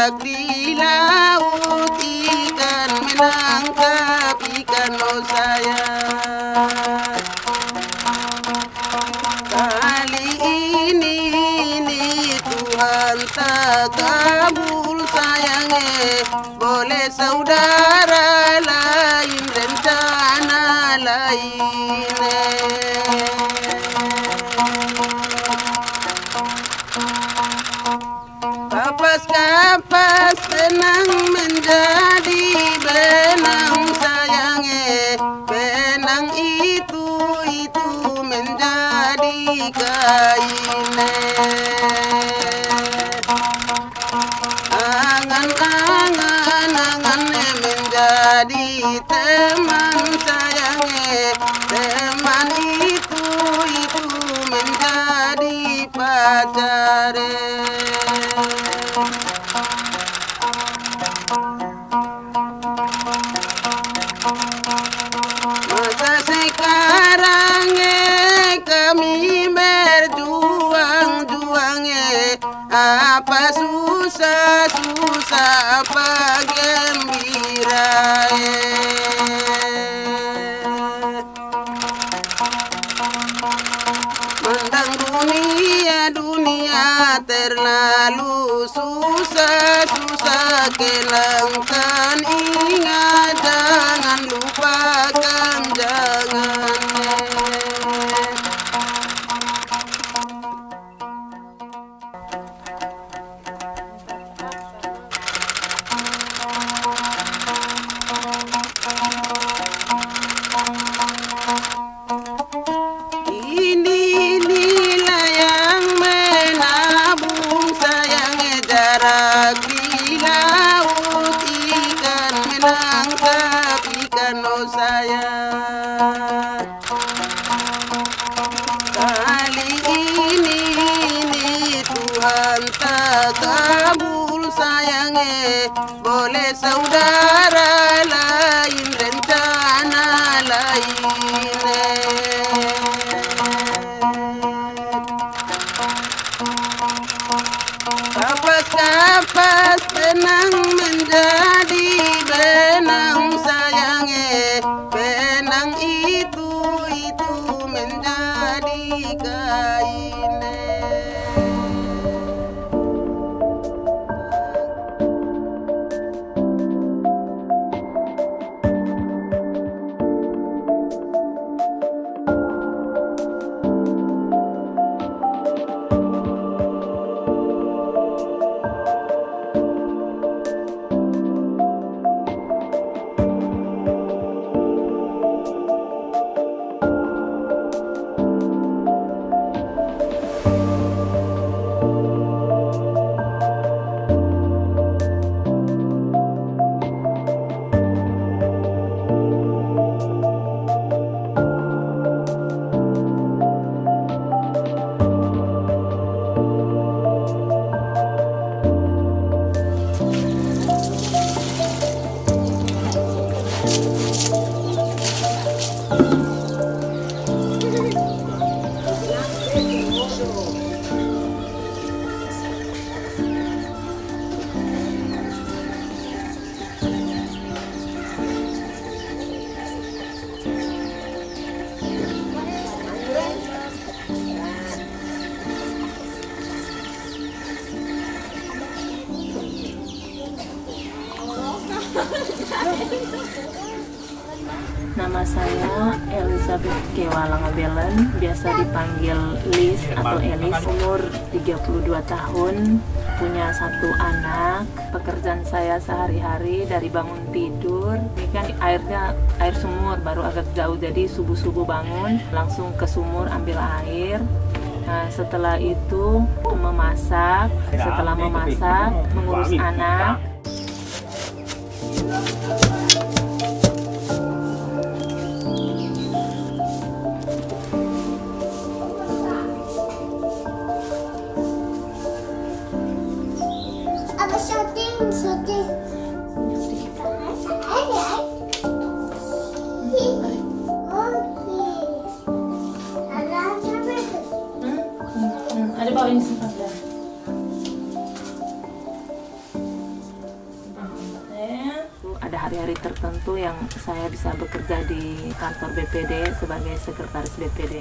jarak di laut, ikan menangkap ikan, oh sayang. Kali ini Tuhan tak kabul sayangnya, boleh saudara lain rencana lain. Kapas-kapas benang menjadi benang sayangnya, benang itu menjadi kain. Angan-angan menjadi teman sayangnya, teman itu menjadi pacar. Masa sekarang kami berjuang, apa susah apa gembira. Mandang dunia terlalu susah, kelangkan ingat, jangan lupakan, jangan. Inilah yang menabung sayangnya, jarak di laut, ikan menangkap ikan, oh sayang. Kali ini Tuhan tak kabul sayangnya, boleh saudara lain rencana lain. Kapas-kapas benang menjadi benang sayangnya, benang itu menjadi kain. Nama saya Elizabeth Kewalangabelen, biasa dipanggil Liz atau Elis, umur 32 tahun, punya 1 anak. Pekerjaan saya sehari-hari dari bangun tidur, ini kan airnya air sumur, baru agak jauh, jadi subuh-subuh bangun, langsung ke sumur ambil air. Nah, setelah itu memasak, setelah memasak mengurus anak. Ada bawain sempat dah. tertentu yang saya bisa bekerja di kantor BPD sebagai sekretaris BPD.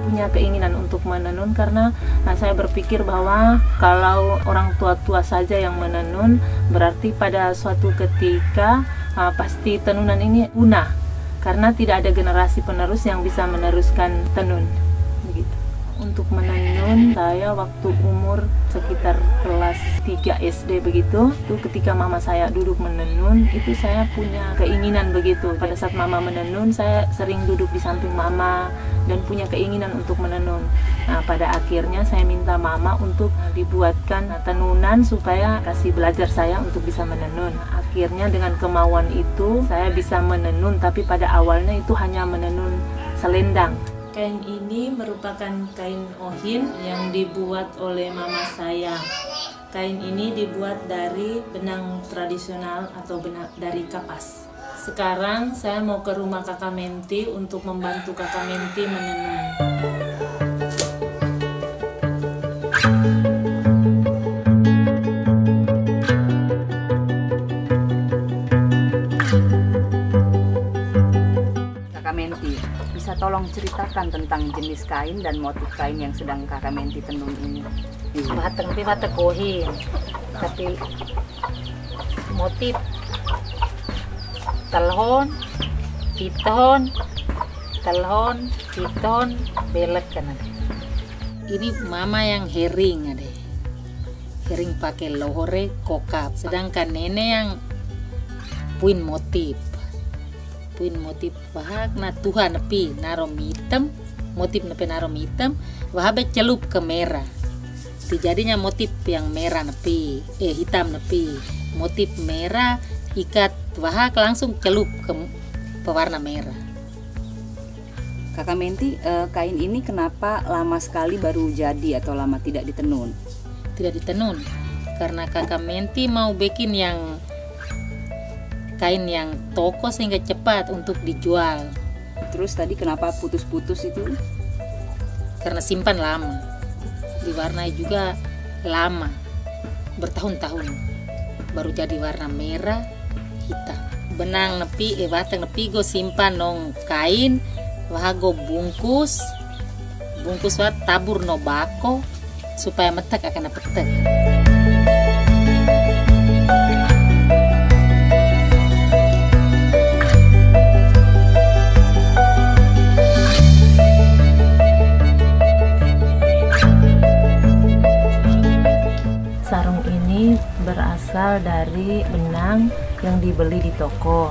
Punya keinginan untuk menenun karena saya berpikir bahwa kalau orang tua-tua saja yang menenun berarti pada suatu ketika pasti tenunan ini punah karena tidak ada generasi penerus yang bisa meneruskan tenun begitu. Untuk menenun saya waktu umur sekitar kelas 3 SD begitu, itu ketika mama saya duduk menenun itu saya punya keinginan begitu. Pada saat mama menenun saya sering duduk di samping mama dan punya keinginan untuk menenun. Nah, pada akhirnya saya minta mama untuk dibuatkan tenunan supaya kasih belajar saya untuk bisa menenun. Akhirnya dengan kemauan itu saya bisa menenun, tapi pada awalnya itu hanya menenun selendang. Kain ini merupakan kain ohin yang dibuat oleh mama saya. Kain ini dibuat dari benang tradisional atau dari kapas. Sekarang saya mau ke rumah Kakak Menti untuk membantu Kakak Menti menenun. Kakak Menti, bisa tolong ceritakan tentang jenis kain dan motif kain yang sedang Kakak Menti tenun ini? Batang batak ohin, tapi motif telhon, piton, belek kan ada. Ini mama yang hering ada, hering pakai lohore kokap, sedangkan nenek yang puin motif bahag na Tuhan nepi narom hitam, motif nepi narom hitam, wahabe celup ke merah. Jadinya motif yang merah nepi, hitam nepi, motif merah ikat wahak langsung celup ke pewarna merah. Kakak Menti, kain ini kenapa lama sekali baru jadi atau lama tidak ditenun? Tidak ditenun karena Kakak Menti mau bikin yang kain yang toko sehingga cepat untuk dijual. Terus tadi kenapa putus-putus itu? Karena simpan lama, diwarnai juga lama, bertahun-tahun baru jadi warna merah hitam. Benang nepi batang nepi go simpan nong kain, wahago bungkus wat tabur no bako supaya metek akan petek. Sarung ini berasal dari benang yang dibeli di toko.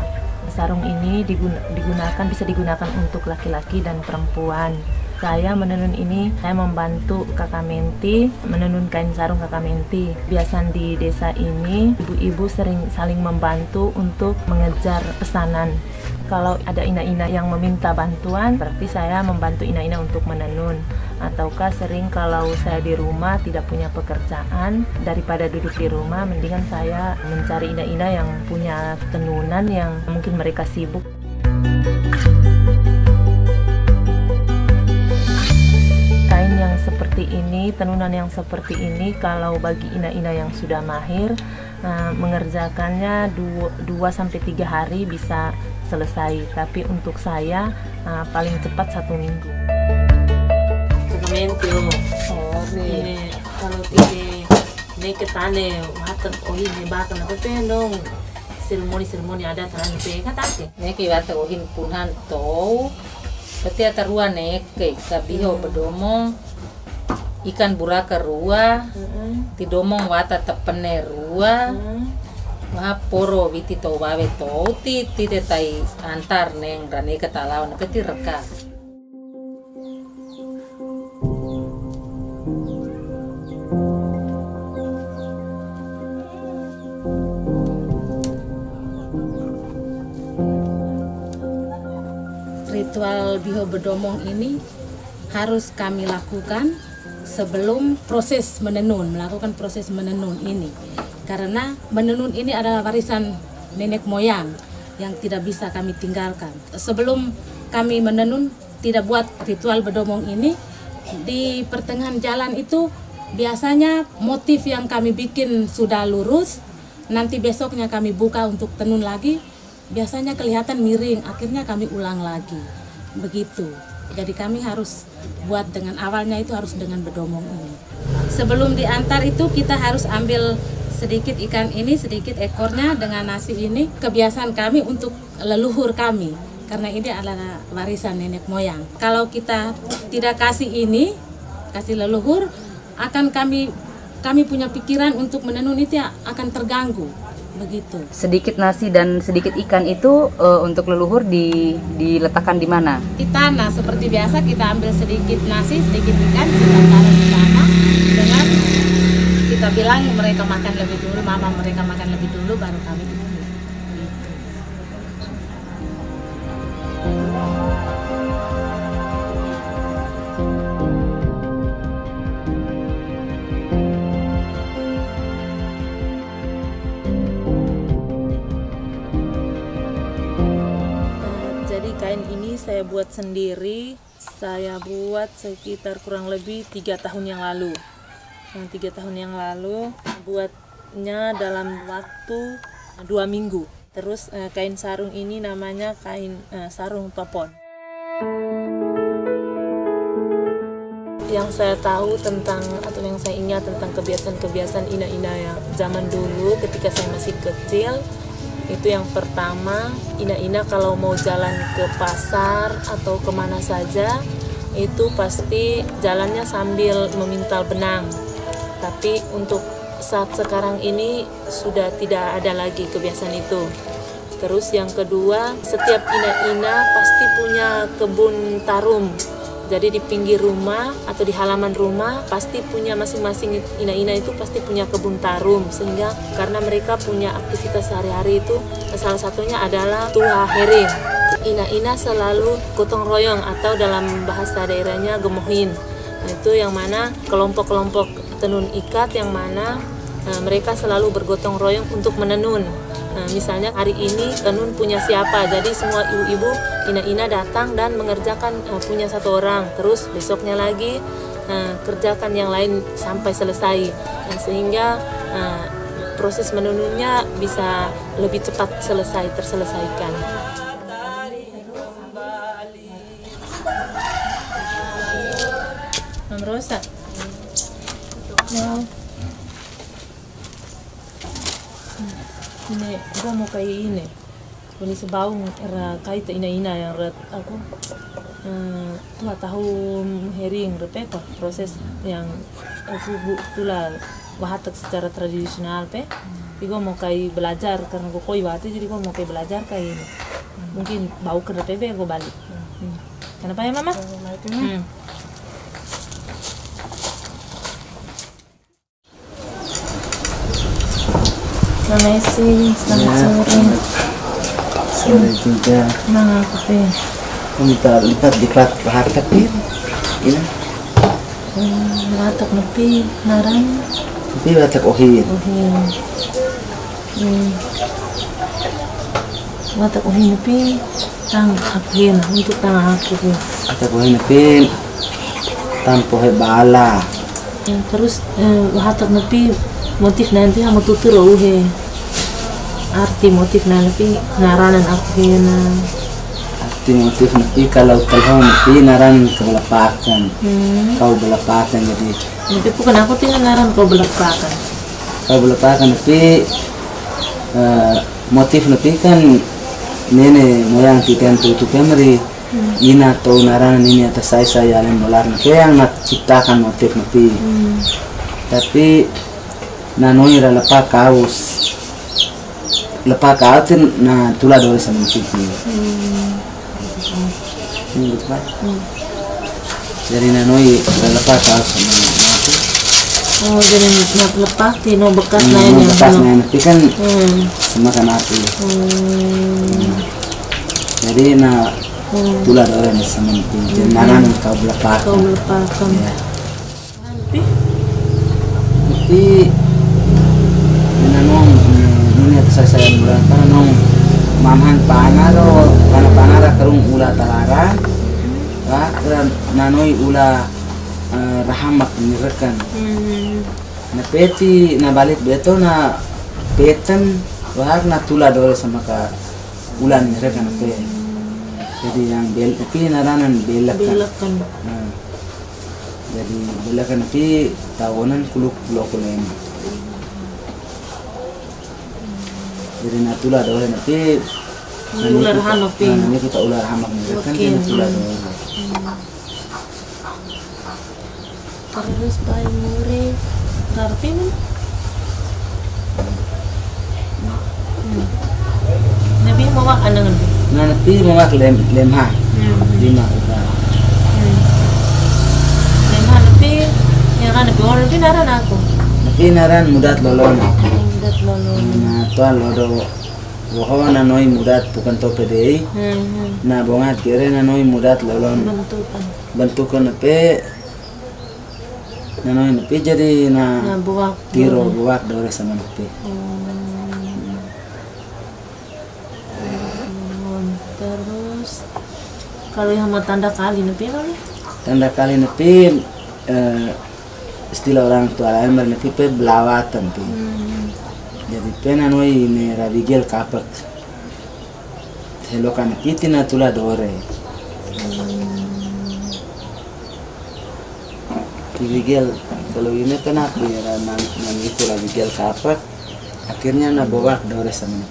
Sarung ini bisa digunakan untuk laki-laki dan perempuan. Saya menenun ini, saya membantu Kakak Menti menenun kain sarung Kakak Menti. Biasa di desa ini, ibu-ibu sering saling membantu untuk mengejar pesanan. Kalau ada ina-ina yang meminta bantuan, berarti saya membantu ina-ina untuk menenun. Ataukah sering kalau saya di rumah tidak punya pekerjaan, daripada duduk di rumah, mendingan saya mencari ina-ina yang punya tenunan yang mungkin mereka sibuk. Kain yang seperti ini, tenunan yang seperti ini, kalau bagi ina-ina yang sudah mahir, mengerjakannya 2-3 hari bisa selesai. Tapi untuk saya paling cepat 1 minggu. Menti ini kalau tidak naik tane watak ohin ne bakal apa pendong seremoni ada tanah pe kata Neki watak ohin punhan tau peti atarua neke kabiho bedomong ikan buraka rua tidomong wata tepene rua maha poro witi tau bawe tau ti tai antar neng rane ketalawan peti reka. ritual Biho Bedomong ini harus kami lakukan sebelum melakukan proses menenun ini. Karena menenun ini adalah warisan nenek moyang yang tidak bisa kami tinggalkan. Sebelum kami menenun, tidak buat ritual Bedomong ini, di pertengahan jalan itu biasanya motif yang kami bikin sudah lurus, nanti besoknya kami buka untuk tenun lagi, biasanya kelihatan miring, akhirnya kami ulang lagi. Begitu. Jadi kami harus buat dengan awalnya itu harus dengan Bedomong ini. Sebelum diantar itu kita harus ambil sedikit ikan ini, sedikit ekornya dengan nasi ini. Kebiasaan kami untuk leluhur kami, karena ini adalah warisan nenek moyang. Kalau kita tidak kasih ini, kasih leluhur, akan kami punya pikiran untuk menenun itu akan terganggu. Begitu. Sedikit nasi dan sedikit ikan itu untuk leluhur diletakkan di mana? Di tanah seperti biasa, kita ambil sedikit nasi, sedikit ikan, kita taruh di tanah dengan kita bilang mereka makan lebih dulu, mama mereka makan lebih dulu, baru kami itu. Jadi kain ini saya buat sendiri. Saya buat sekitar kurang lebih 3 tahun yang lalu. 3 tahun yang lalu buatnya dalam waktu 2 minggu. Terus kain sarung ini namanya kain sarung topon. Yang saya tahu tentang atau yang saya ingat tentang kebiasaan-kebiasaan ina-ina yang zaman dulu ketika saya masih kecil, itu yang pertama, ina-ina kalau mau jalan ke pasar atau kemana saja, itu pasti jalannya sambil memintal benang. Tapi untuk saat sekarang ini sudah tidak ada lagi kebiasaan itu. Terus yang kedua, setiap ina-ina pasti punya kebun tarum. Jadi di pinggir rumah atau di halaman rumah pasti punya masing-masing ina-ina itu pasti punya kebun tarum, sehingga karena mereka punya aktivitas sehari-hari itu salah satunya adalah tuha hering. Ina-ina selalu gotong royong atau dalam bahasa daerahnya gemohin. Nah, itu yang mana kelompok-kelompok tenun ikat yang mana mereka selalu bergotong royong untuk menenun. Misalnya hari ini tenun punya siapa, jadi semua ibu-ibu ina-ina datang dan mengerjakan punya 1 orang, terus besoknya lagi kerjakan yang lain sampai selesai, sehingga proses menenunnya bisa lebih cepat terselesaikan. Mam Rosa, wow. Ini gua mau kayak ini. Ini sebaung era kaita ina-ina yang aku 2 tahun hering repe proses yang aku tula wahatak secara tradisional pe. Jadi gua mau kayak belajar karena gua koi wate, jadi gua mau kayak belajar kayak ini. Mungkin bau ke repe gua balik. Kenapa ya mama? Selamat sih, selamat sore. Sore juga. Nah, aku teh. Minta lipat di kelas harta pir. Ini. Watak nepi naran. Tapi watak ohin. Watak ohin nepi tang hakin untuk tang hakin. Watak ohin nepi tanpo he bala. Terus watak nepi motif nanti hamu tutur uhe arti motif nanti naranan aku na arti motif nanti kalau nanti naran kebelapakan kau belapakan jadi tapi bukan aku tinggal naran kau belapakan nanti motif nanti kan nenek moyang kita yang tutup meri ina atau naran ini atas saya yang dolar kayak yang nak ciptakan motif nanti tapi nanoi ra lepa kaus na tula dole sama kiki gitu kan jadi nanoi ra lepa kaus sama jadi nak lepas tino bekas bekas nanti kan sama kan api jadi tula dore na sama napi jadi naran kau belakang Kau melepaskan. ya Nanti napi nanong ini saya bulan kan nong mamhan panaro kana panara karung ula talara kran nanoi ula rahamak nirekan na peti na balik beto na petan wah na tula dore sama ka ulan nirekan pe jadi yang bel tapi naranan belak kan belakan. Nah, jadi belakan tapi tahunan kuluk kulen jadi natula dole nanti Ular hanopin. ini kita ular hamak kan Oke. natula dole Terus bayi murid berarti Nabi mau anangan. nah nanti mamak lemha lima udah Lemah Nabi yang kan Nabi orang Nabi naran aku. nanti naran mudat lolon Ingat lalu. nah tuan lodo wahwa na noi mudat bukan to pedei na bongat kere na noi mudat lolon Bentukan. bentukan nape na noi nape jadi Nah na buak. tiro buak dore sama nape Terus kalau yang mau tanda kali Nabi kali. tanda kali napi istilah orang tua lain berarti pe belawatan pe jadi pe nanoi ne rabigel kapak helo kan kiti na tula dore rabigel kalau ini kenapa ya nan itu rabigel kapak akhirnya na bobak dore sama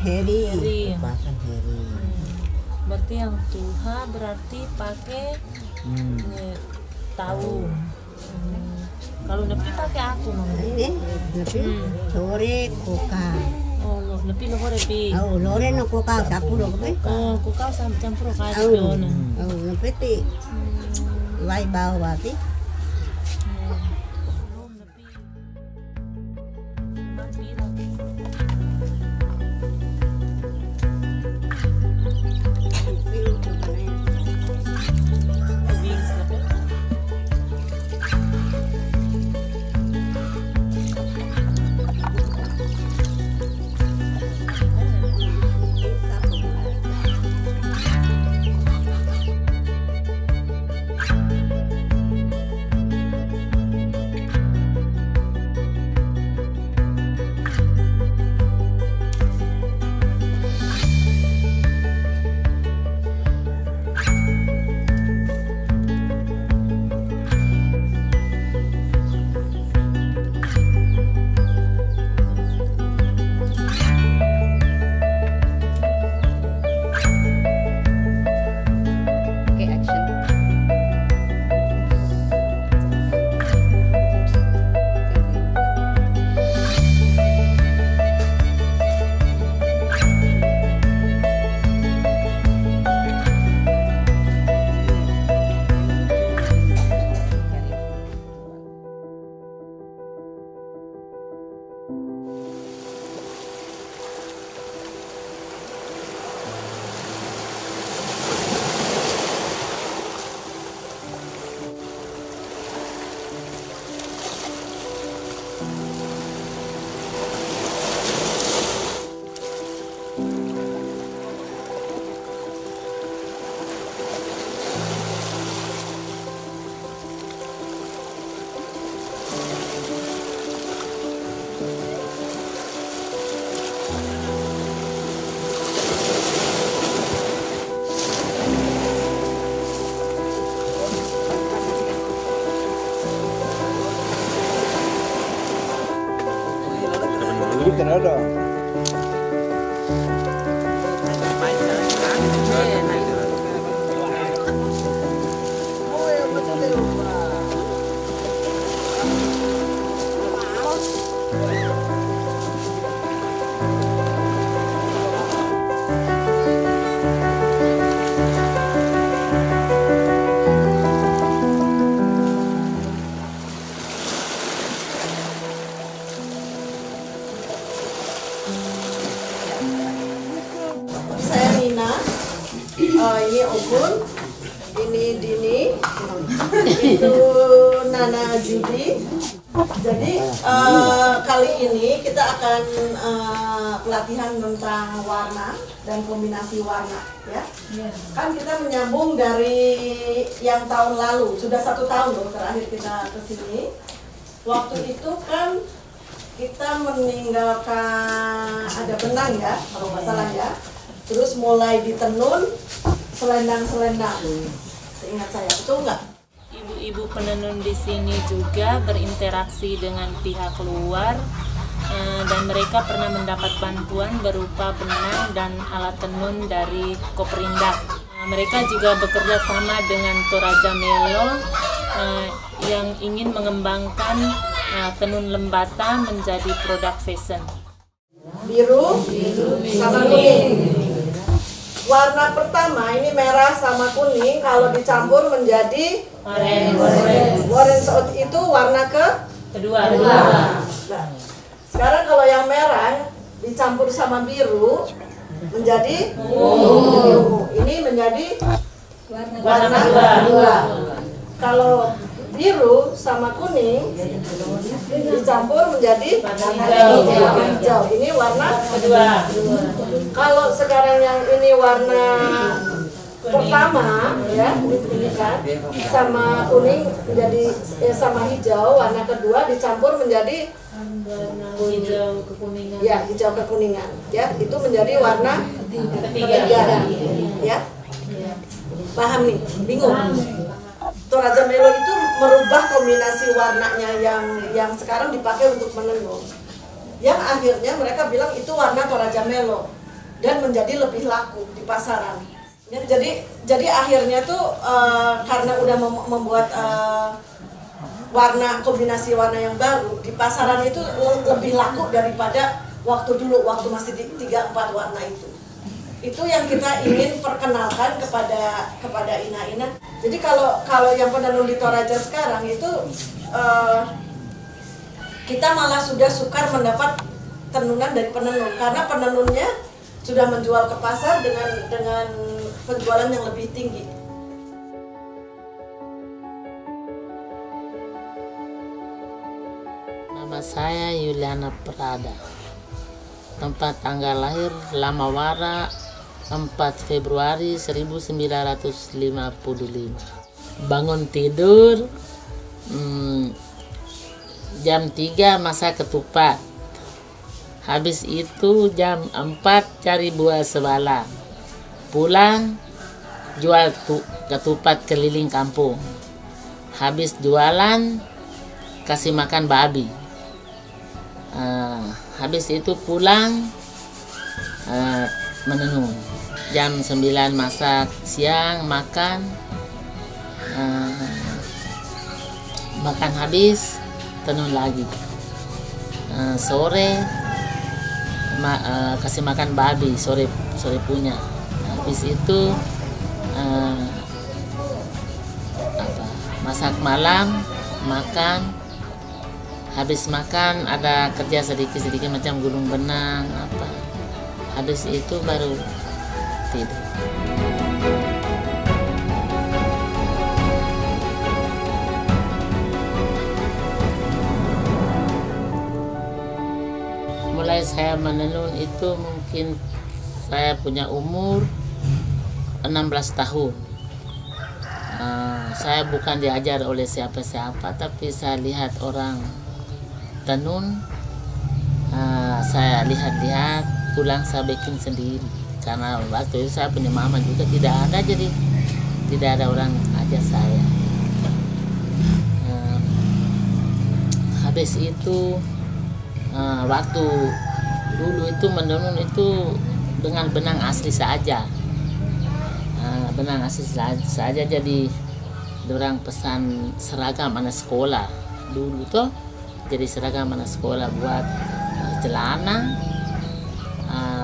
Heri. Bahasa Heri. Berarti yang tuha berarti pakai tahu. Kalau nepi pakai aku mang. Ini napi sore kuka. Oh, nepi lo pi. Oh, lore no kuka sapu lo ke. Oh, kukau sama campur kaya Oh, piona. oh, napi ti. Vai bau bati. ini Ogun, ini Dini, itu Nana Judi. Jadi kali ini kita akan pelatihan tentang warna dan kombinasi warna, ya. Kan kita menyambung dari yang tahun lalu, sudah 1 tahun loh terakhir kita kesini. Waktu itu kan kita meninggalkan ada benang ya, kalau nggak salah ya. Terus mulai ditenun selendang-selendang. Seingat saya, betul nggak? Ibu-ibu penenun di sini juga berinteraksi dengan pihak luar dan mereka pernah mendapat bantuan berupa benang dan alat tenun dari Koperindak. Mereka juga bekerja sama dengan Toraja Melo yang ingin mengembangkan tenun lembata menjadi produk fashion. Biru sama kuning. Warna pertama ini merah sama kuning, kalau dicampur menjadi orange itu warna kedua. Nah, sekarang kalau yang merah dicampur sama biru menjadi ungu. Ini menjadi warna kedua. Kalau biru sama kuning dicampur menjadi hijau. Ini warna kedua. Kalau sekarang yang ini warna pertama ya, ini kan sama kuning menjadi sama hijau, warna kedua dicampur menjadi Hijau kekuningan. ya, hijau kekuningan. Ya, itu menjadi warna ketiga. Ya. Paham nih? Bingung? Toraja Melo itu merubah kombinasi warnanya yang sekarang dipakai untuk menenun. Yang akhirnya mereka bilang itu warna Toraja Melo dan menjadi lebih laku di pasaran. Ya, jadi akhirnya tuh karena udah membuat warna kombinasi warna yang baru di pasaran itu lebih laku daripada waktu dulu, waktu masih di 3-4 warna itu. Itu yang kita ingin perkenalkan kepada Ina-Ina. Jadi kalau yang penenun di Toraja sekarang itu kita malah sudah sukar mendapat tenunan dari penenun karena penenunnya sudah menjual ke pasar dengan penjualan yang lebih tinggi. Nama saya Yuliana Prada. Tempat tanggal lahir Lamawara 4 Februari 1955. Bangun tidur jam 3 masak ketupat. Habis itu jam 4 cari buah sebalang. Pulang jual ketupat keliling kampung. Habis jualan kasih makan babi. Habis itu pulang menenun. Jam 9 masak siang, makan habis tenun lagi. Sore kasih makan babi, sore punya. Habis itu masak malam, makan. Habis makan ada kerja sedikit macam gulung benang apa. Habis itu baru tidur. Mulai saya menenun itu mungkin saya punya umur 16 tahun. Saya bukan diajar oleh siapa-siapa, tapi saya lihat orang tenun, saya lihat pulang saya bikin sendiri. Karena waktu itu saya punya mama juga tidak ada, jadi tidak ada orang ajar saya. Habis itu waktu dulu itu menenun itu dengan benang asli saja. Benang asli saja, jadi orang pesan seragam anak sekolah dulu tuh. Jadi seragam anak sekolah buat celana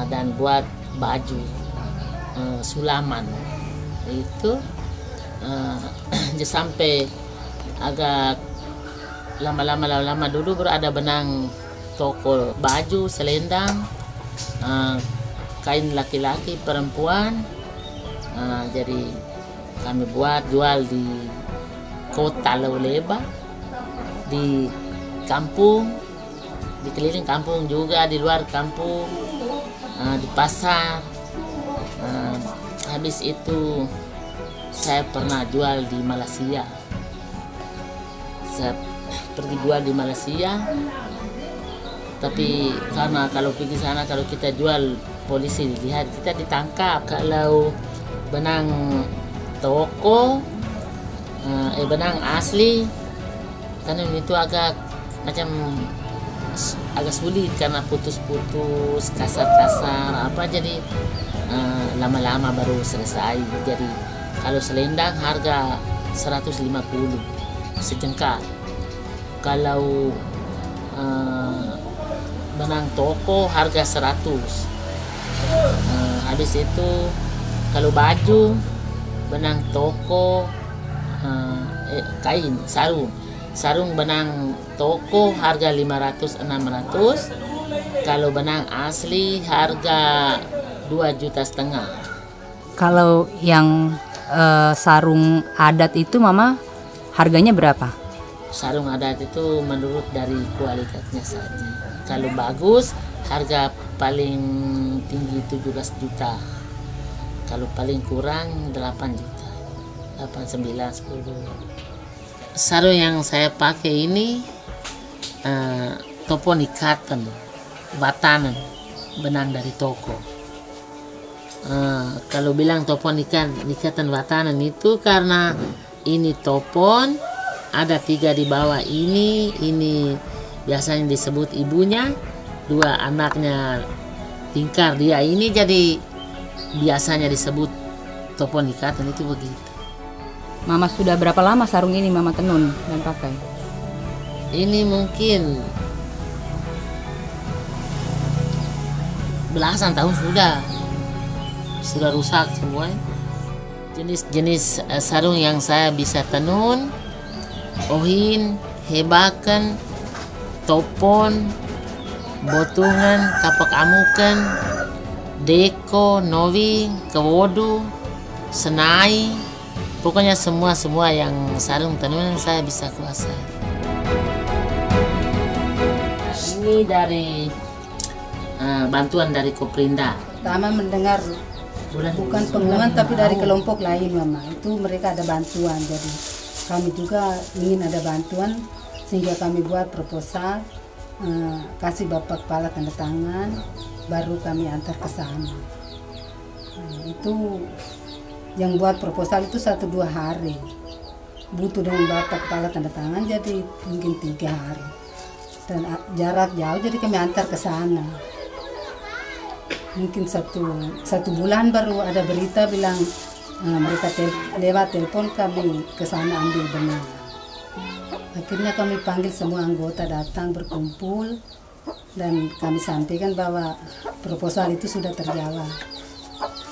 dan buat baju sulaman itu sampai agak lama dulu baru ada benang toko baju, selendang, kain laki-laki, perempuan, Jadi kami buat jual di kota Lauleba, di kampung, di keliling kampung juga, di luar kampung, di pasar. Habis itu saya pernah jual di Malaysia. Saya pergi jual di Malaysia, tapi karena kalau pergi sana, kalau kita jual, polisi lihat kita ditangkap. Kalau benang toko, benang asli, karena itu agak sulit karena putus-putus, kasar-kasar apa, jadi lama-lama baru selesai. Jadi kalau selendang harga 150 sejengkal. Kalau benang toko harga 100. Habis itu kalau baju benang toko, kain sarung benang toko harga 500-600. Kalau benang asli harga 2,5 juta. Kalau yang sarung adat itu Mama harganya berapa? Sarung adat itu menurut dari kualitasnya saja. Kalau bagus harga paling tinggi 17 juta. Kalau paling kurang 8 juta. 8, 9, 10. Sarung yang saya pakai ini topon ikatan, batanan, benang dari toko. Kalau bilang topon ikatan batanan itu karena ini topon ada 3 di bawah ini biasanya disebut ibunya, 2 anaknya tingkar dia ini, jadi biasanya disebut topon ikatan itu begitu. Mama sudah berapa lama sarung ini Mama tenun dan pakai? Ini mungkin belasan tahun sudah rusak semua. Jenis-jenis sarung yang saya bisa tenun, ohin, hebakan, topon, botungan, kapak amukan, deko, novi, kewodu, senai, pokoknya semua yang sarung tenunan saya bisa kuasai. Ini dari bantuan dari Koprinda. Pertama mendengar bukan pengumuman tapi dari kelompok lain Mama, itu mereka ada bantuan, jadi kami juga ingin ada bantuan sehingga kami buat proposal, kasih Bapak Kepala tanda tangan, baru kami antar ke sana. Itu yang buat proposal itu 1-2 hari, butuh dengan Bapak Kepala tanda tangan, jadi mungkin 3 hari, dan jarak jauh jadi kami antar ke sana. Mungkin satu bulan baru ada berita bilang mereka lewat telepon kami ke sana ambil benang. Akhirnya kami panggil semua anggota datang berkumpul dan kami sampaikan bahwa proposal itu sudah terjawab.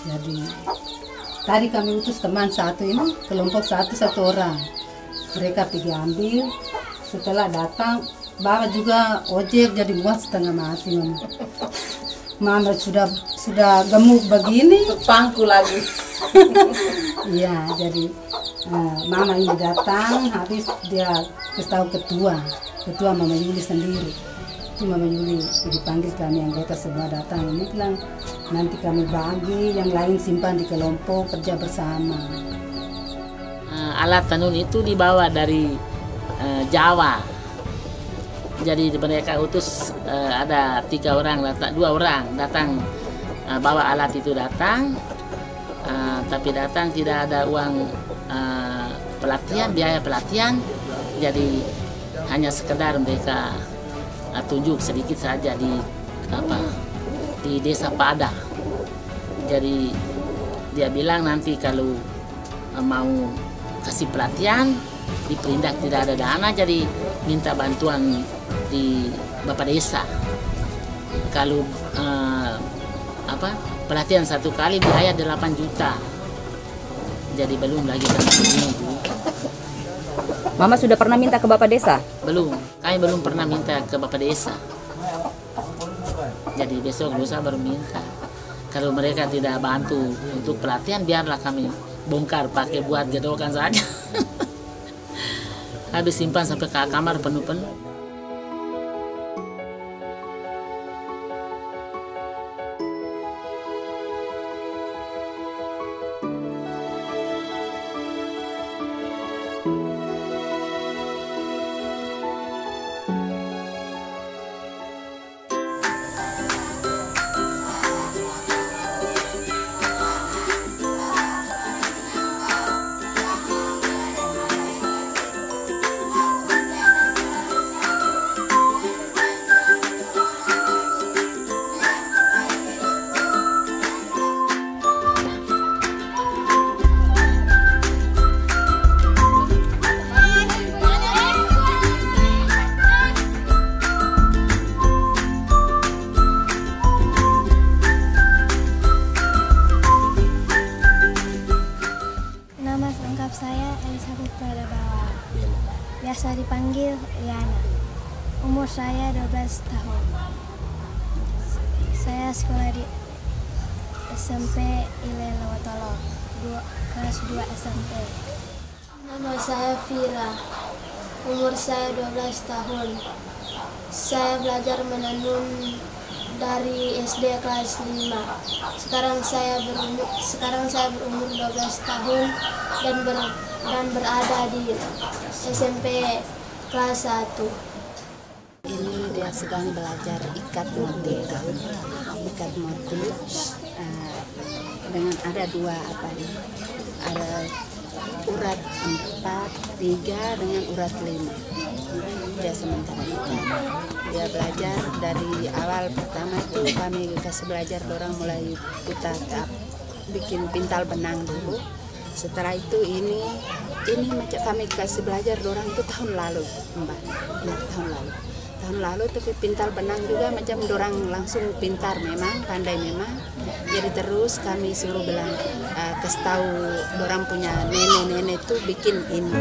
Jadi tadi kami utus teman satu ini, kelompok satu orang. Mereka pergi ambil, setelah datang bawa juga ojek, jadi muat setengah mati. Mama sudah gemuk begini, Pangku lagi. Iya, jadi Mama ini datang, habis dia kasih tahu ketua Mama Yuli sendiri. Itu Mama Yuli dipanggil kami anggota semua datang. Ini bilang nanti kami bagi, yang lain simpan di kelompok, kerja bersama. Alat tenun itu dibawa dari Jawa. Jadi mereka utus ada 2 orang datang bawa alat itu datang, tapi datang tidak ada uang biaya pelatihan, jadi hanya sekedar mereka tunjuk sedikit saja di desa Pada. Jadi dia bilang nanti kalau mau kasih pelatihan di Perindak tidak ada dana, jadi minta bantuan di Bapak Desa. Kalau pelatihan 1 kali biaya 8 juta. Jadi belum lagi ini. Mama sudah pernah minta ke Bapak Desa? Belum, kami belum pernah minta ke Bapak Desa. Jadi besok lusa baru minta. Kalau mereka tidak bantu untuk pelatihan, biarlah kami bongkar pakai buat gedokan saja. Habis simpan sampai ke kamar penuh-penuh. Saya Elizabeth Pradabawa, biasa dipanggil Yana. Umur saya 12 tahun. Saya sekolah di SMP Ilele Watolo, kelas 2 SMP. Nama saya Vira, umur saya 12 tahun. Saya belajar menenun dari SD kelas 5. Sekarang saya berumur 12 tahun dan berada di SMP kelas 1. Ini dia sedang belajar ikat motif dengan ada dua ada urat 4, 3 dengan urat 5. Dia sementara ikat. Dia belajar dari awal pertama itu kami kasih belajar orang mulai putar bikin pintal benang dulu. Setelah itu ini macam kami kasih belajar orang itu tahun lalu, Mbak. Ya, tahun lalu tapi pintal benang juga macam orang langsung pintar memang, pandai memang. Jadi terus kami suruh bilang kasih tahu orang punya nenek-nenek itu bikin ini.